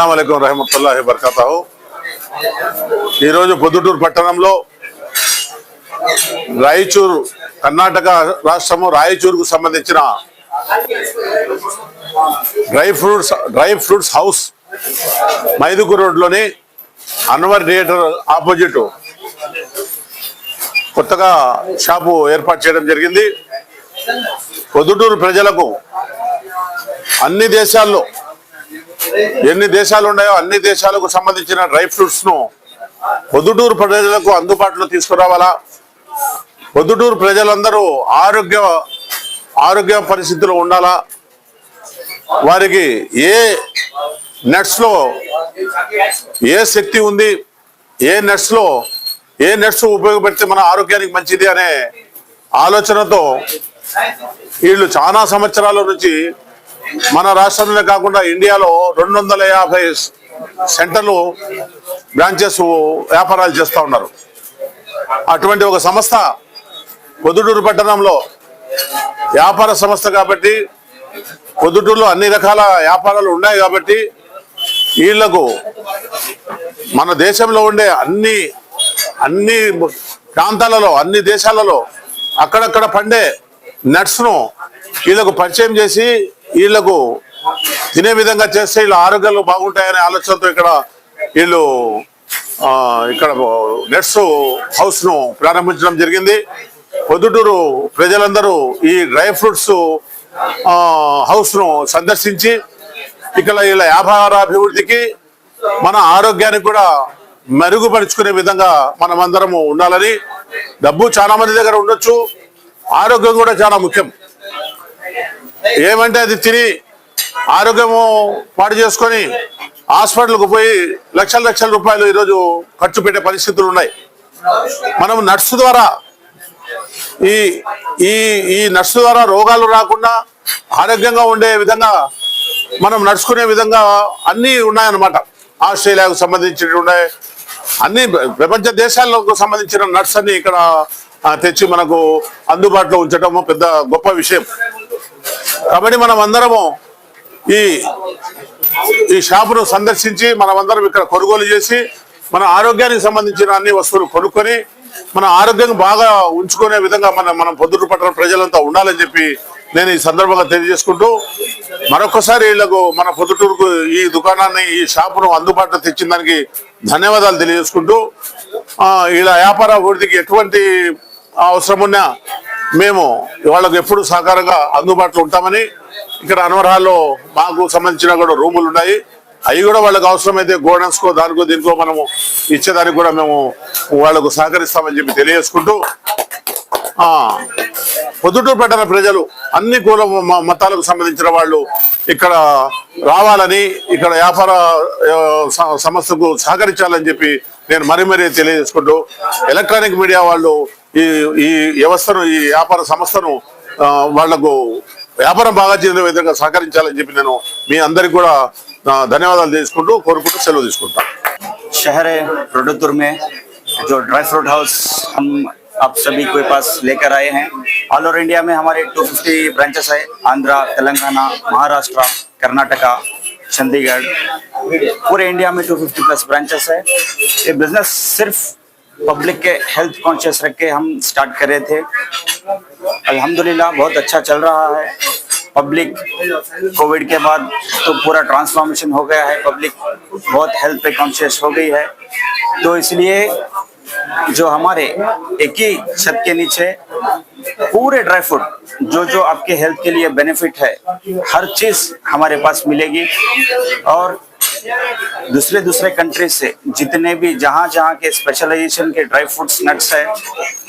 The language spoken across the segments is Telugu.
అస్సలాముఅలైకుం రహమతుల్లాహి బర్కాతాహు। ఈరోజు పొద్దుటూరు పట్టణంలో రాయచూరు కర్ణాటక రాష్ట్రము రాయచూరుకు సంబంధించిన డ్రై ఫ్రూట్స్ హౌస్ మైదుకూరు రోడ్లోని అన్వర్ థియేటర్ ఆపోజిట్ కొత్తగా షాపు ఏర్పాటు చేయడం జరిగింది। పొద్దుటూరు ప్రజలకు అన్ని దేశాల్లో ఎన్ని దేశాలు ఉన్నాయో అన్ని దేశాలకు సంబంధించిన డ్రై ఫ్రూట్స్ ను పొద్దుటూరు ప్రజలకు అందుబాటులో తీసుకురావాలా, పొద్దుటూరు ప్రజలందరూ ఆరోగ్య పరిస్థితుల్లో ఉండాలా, వారికి ఏ నట్స్ లో ఏ శక్తి ఉంది, ఏ నట్స్ ఉపయోగపెడితే మన ఆరోగ్యానికి మంచిది అనే ఆలోచనతో వీళ్ళు చాలా సంవత్సరాల నుంచి మన రాష్ట్రంలోనే కాకుండా ఇండియాలో 250 సెంటర్లు బ్రాంచెస్ వ్యాపారాలు చేస్తూ ఉన్నారు। అటువంటి ఒక సంస్థ పొద్దుటూరు పట్టణంలో వ్యాపార సంస్థ కాబట్టి, పొద్దుటూరులో అన్ని రకాల వ్యాపారాలు ఉన్నాయి కాబట్టి వీళ్లకు మన దేశంలో ఉండే అన్ని ప్రాంతాలలో అన్ని దేశాలలో అక్కడక్కడ పండే నట్స్ ను వీళ్ళకు పరిచయం చేసి వీళ్లకు తినే విధంగా చేస్తే వీళ్ళ ఆరోగ్యాలు బాగుంటాయనే ఆలోచనతో వీళ్ళు ఇక్కడ నట్స్ హౌస్ ను ప్రారంభించడం జరిగింది। పొద్దుటూరు ప్రజలందరూ ఈ డ్రై ఫ్రూట్స్ హౌస్ ను సందర్శించి ఇక్కడ వీళ్ళ వ్యాపార అభివృద్ధికి మన ఆరోగ్యానికి కూడా మెరుగుపరుచుకునే విధంగా మనమందరము ఉండాలని। డబ్బు చాలా మంది దగ్గర ఉండొచ్చు, ఆరోగ్యం కూడా చాలా ముఖ్యం। ఏమంటే అది తిని ఆరోగ్యము పాడు చేసుకొని హాస్పిటల్కు పోయి లక్షల రూపాయలు ఈరోజు ఖర్చు పెట్టే పరిస్థితులు ఉన్నాయి। మనం నట్స్ ద్వారా ఈ నట్స్ ద్వారా రోగాలు రాకుండా ఆరోగ్యంగా ఉండే విధంగా మనం నడుచుకునే విధంగా అన్నీ ఉన్నాయన్నమాట। ఆస్ట్రేలియాకు సంబంధించి ఉన్నాయి, అన్ని ప్రపంచ దేశాలకు సంబంధించిన నట్స్ అన్ని ఇక్కడ తెచ్చి మనకు అందుబాటులో ఉంచడం పెద్ద గొప్ప విషయం కాబట్టి మనం అందరము ఈ షాపును సందర్శించి మనమందరం ఇక్కడ కొనుగోలు చేసి మన ఆరోగ్యానికి సంబంధించిన అన్ని వస్తువులు కొనుక్కొని మన ఆరోగ్యం బాగా ఉంచుకునే విధంగా మనం పొద్దుటూరు పట్టణ ప్రజలంతా ఉండాలని చెప్పి నేను ఈ సందర్భంగా తెలియజేసుకుంటూ మరొకసారి వీళ్లకు మన పొద్దుటూరుకు ఈ దుకాణాన్ని ఈ షాపును అందుబాటులో తెచ్చిన దానికి ధన్యవాదాలు తెలియజేసుకుంటూ వీళ్ళ వ్యాపార అభివృద్ధికి ఎటువంటి అవసరం ఉన్నా మేము వాళ్ళకు ఎప్పుడు సహకారంగా అందుబాటులో ఉంటామని, ఇక్కడ అన్వర్ హాల్లో మాకు సంబంధించిన కూడా రూములు ఉన్నాయి, అవి కూడా వాళ్ళకు అవసరమైతే గోడౌన్స్కో దానికో దీనికో మనము ఇచ్చేదానికి కూడా మేము వాళ్ళకు సహకరిస్తామని చెప్పి తెలియజేసుకుంటూ పొద్దుటూరు పట్టణ ప్రజలు అన్ని కుల మతాలకు సంబంధించిన వాళ్ళు ఇక్కడ రావాలని, ఇక్కడ వ్యాపార సంస్థకు సహకరించాలని చెప్పి నేను మరీ తెలియజేసుకుంటూ ఎలక్ట్రానిక్ మీడియా వాళ్ళు ఈ వ్యవస్థను ఈ వ్యాపార సంస్థను వాళ్లకు వ్యాపారం బాగా చేసే విధంగా సహకరించాలని చెప్పి నేను మీ అందరికి కూడా ధన్యవాదాలు తెలుసుకుంటూ కోరుకుంటూ సెలవు తీసుకుంటాను। शहर पोद्दुटूर में जो ड्राई फ्रूट हाउस हम आप सभी के पास लेकर आए हैं। ऑल ओवर इंडिया में हमारे 250 ब्रांचेस है, आंध्रा, तेलंगाना, महाराष्ट्र, कर्नाटका, चंडीगढ़, पूरे इंडिया में 250 प्लस ब्रांचेस है। ये बिजनेस सिर्फ पब्लिक के हेल्थ कॉन्शियस रख के हम स्टार्ट कर रहे थे। अल्हम्दुलिल्लाह बहुत अच्छा चल रहा है। पब्लिक कोविड के बाद तो पूरा ट्रांसफॉर्मेशन हो गया है, पब्लिक बहुत हेल्थ पे कॉन्शियस हो गई है। तो इसलिए जो हमारे एक ही छत के नीचे पूरे ड्राई फ्रूट जो आपके हेल्थ के लिए बेनिफिट है हर चीज हमारे पास मिलेगी। और दूसरे कंट्री से जितने भी जहाँ के स्पेशलाइजेशन के ड्राई फ्रूट्स नट्स है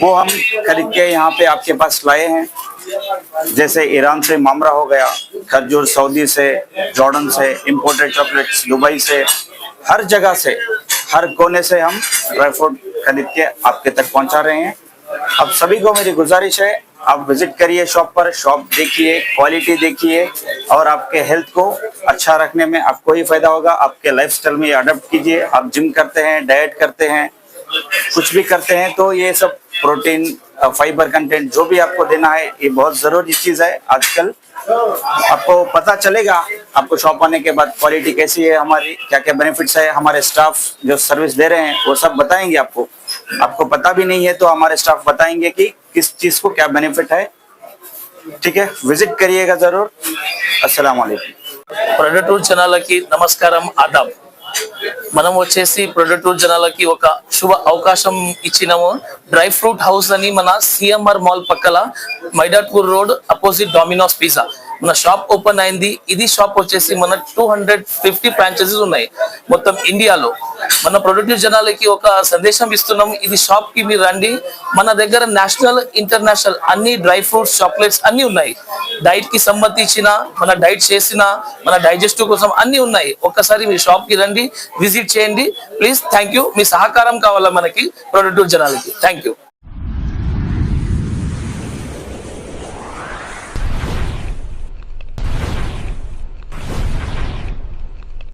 वो हम खरीद के यहाँ पे आपके पास लाए हैं। जैसे ईरान से मामरा हो गया, खजूर सऊदी से, जॉर्डन से, इंपोर्टेड चॉकलेट्स दुबई से, हर जगह से हर कोने से हम ड्राई फ्रूट खरीद के आपके तक पहुंचा रहे हैं। अब सभी को मेरी गुजारिश है, आप विजिट करिए शॉप पर, शॉप देखिए, क्वालिटी देखिए और आपके हेल्थ को अच्छा रखने में आपको ही फायदा होगा। आपके लाइफस्टाइल में अडॉप्ट कीजिए। आप जिम करते हैं, डाइट करते हैं, कुछ भी करते हैं तो ये सब प्रोटीन फाइबर कंटेंट जो भी आपको देना है, ये बहुत जरूरी चीज है आजकल। आपको पता चलेगा आपको शॉप आने के बाद क्वालिटी कैसी है हमारी, क्या क्या बेनिफिट्स है, हमारे स्टाफ जो सर्विस दे रहे हैं वो सब बताएंगे आपको। आपको पता भी नहीं है तो हमारे स्टाफ बताएंगे कि किस चीज को क्या बेनिफिट है। ठीक है, विजिट करिएगा जरूर। अस्सलाम वालेकुम। ప్రొడక్టూర్ జనాలకి నమస్కారం, ఆదాబ్. మనం వచ్చేసి ప్రొడక్టూర్ జనాలకి ఒక శుభ అవకాశం ఇచ్చినాము. డ్రై ఫ్రూట్ హౌస్ అని మన సిఎంఆర్ మాల్ పక్కల మైదాపూర్ రోడ్ అపోజిట్ డామినోస్ పిజ్జా మన షాప్ ఓపెన్ అయింది. ఇది షాప్ వచ్చేసి మన 250 ఫ్రాంచైజీస్ ఉన్నాయి మొత్తం ఇండియాలో. మన ప్రొడక్టివ్ జనాలకి ఒక సందేశం ఇస్తున్నాం, ఇది షాప్ కి మీరు రండి. మన దగ్గర నేషనల్ ఇంటర్నేషనల్ అన్ని డ్రై ఫ్రూట్స్, చాక్లెట్స్ అన్ని ఉన్నాయి. డైట్ కి సంబంధించిన, మన డైట్ చేసిన, మన డైజెస్టివ్ కోసం అన్ని ఉన్నాయి. ఒక్కసారి మీ షాప్ కి రండి, విజిట్ చేయండి ప్లీజ్. Thank you. మీ సహకారం కావాలా మనకి ప్రొడక్టివ్ జనాలకి. Thank you.